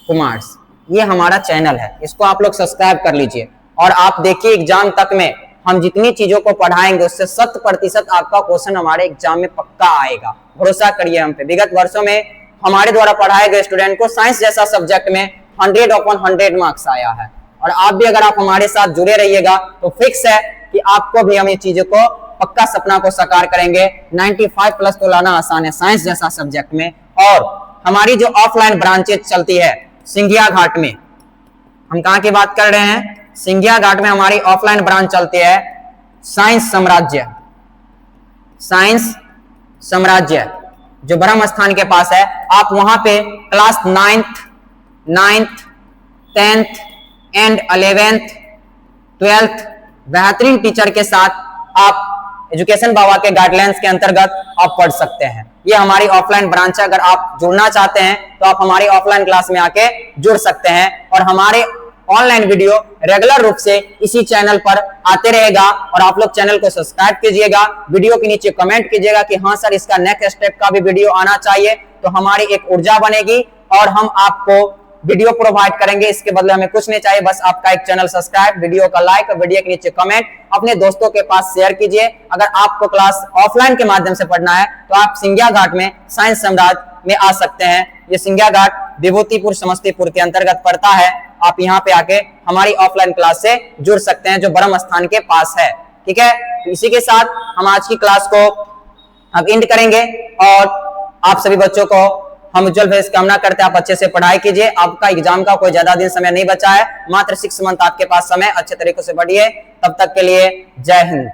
Kumar's, ये हमारा चैनल है, इसको आप लोग सब्सक्राइब कर लीजिए। और आप देखिए एग्जाम तक में हम जितनी चीजों को पढ़ाएंगे उससे 100% आपका क्वेश्चन हमारे एग्जाम में पक्का आएगा, भरोसा करिए हम पे। विगत वर्षों में हमारे द्वारा पढ़ाए गए स्टूडेंट को साइंस जैसा सब्जेक्ट में 100/100 मार्क्स आया है। और आप भी अगर आप हमारे साथ जुड़े रहिएगा तो फिक्स है कि आपको भी हम ये चीजों को पक्का सपना को साकार करेंगे। 95 प्लस तो लाना आसान है साइंस जैसा सब्जेक्ट में। और हमारी जो ऑफलाइन ब्रांचेज चलती है सिंघिया घाट में, हम कहां की बात कर रहे हैं, सिंघिया घाट में हमारी ऑफलाइन ब्रांच चलती है साइंस साम्राज्य। साइंस साम्राज्य जो ब्रह्म स्थान के पास है, आप वहां पे class 9th 10th and 11th 12th बेहतरीन टीचर के साथ आप एजुकेशन बाबा के गाइडलाइंस के अंतर्गत आप पढ़ सकते हैं। ये हमारी ऑफलाइन ब्रांच है। अगर आप जुड़ना चाहते हैं तो आप हमारी ऑफलाइन क्लास में आके जुड़ सकते हैं और हमारे ऑनलाइन वीडियो रेगुलर रूप से इसी चैनल पर आते रहेगा। और आप लोग चैनल को सब्सक्राइब कीजिएगा, वीडियो के नीचे कमेंट कीजिएगा कि हाँ सर इसका नेक्स्ट स्टेप का भी वीडियो आना चाहिए, तो हमारी एक ऊर्जा बनेगी और हम आपको वीडियो प्रोवाइड करेंगे। इसके बदले हमें कुछ नहीं चाहिए, बस आपका एक चैनल सब्सक्राइब, वीडियो का लाइक और वीडियो के नीचे कमेंट अपने दोस्तों के पास शेयर कीजिए। अगर आपको क्लास ऑफलाइन के माध्यम से पढ़ना है तो आप सिंघिया घाट में साइंस सम्राट में आ सकते हैं। ये सिंघिया घाट विभूतिपुर समस्तीपुर के अंतर्गत पड़ता है। आप यहाँ पे आके हमारी ऑफलाइन क्लास से जुड़ सकते हैं जो ब्रह्म स्थान के पास है। ठीक है, तो इसी के साथ हम आज की क्लास को अब एंड करेंगे और आप सभी बच्चों को हम उज्जवल भविष्य कामना करते हैं। आप अच्छे से पढ़ाई कीजिए, आपका एग्जाम का कोई ज्यादा दिन समय नहीं बचा है, मात्र 6 मंथ आपके पास समय, अच्छे तरीके से पढ़िए। तब तक के लिए जय हिंद।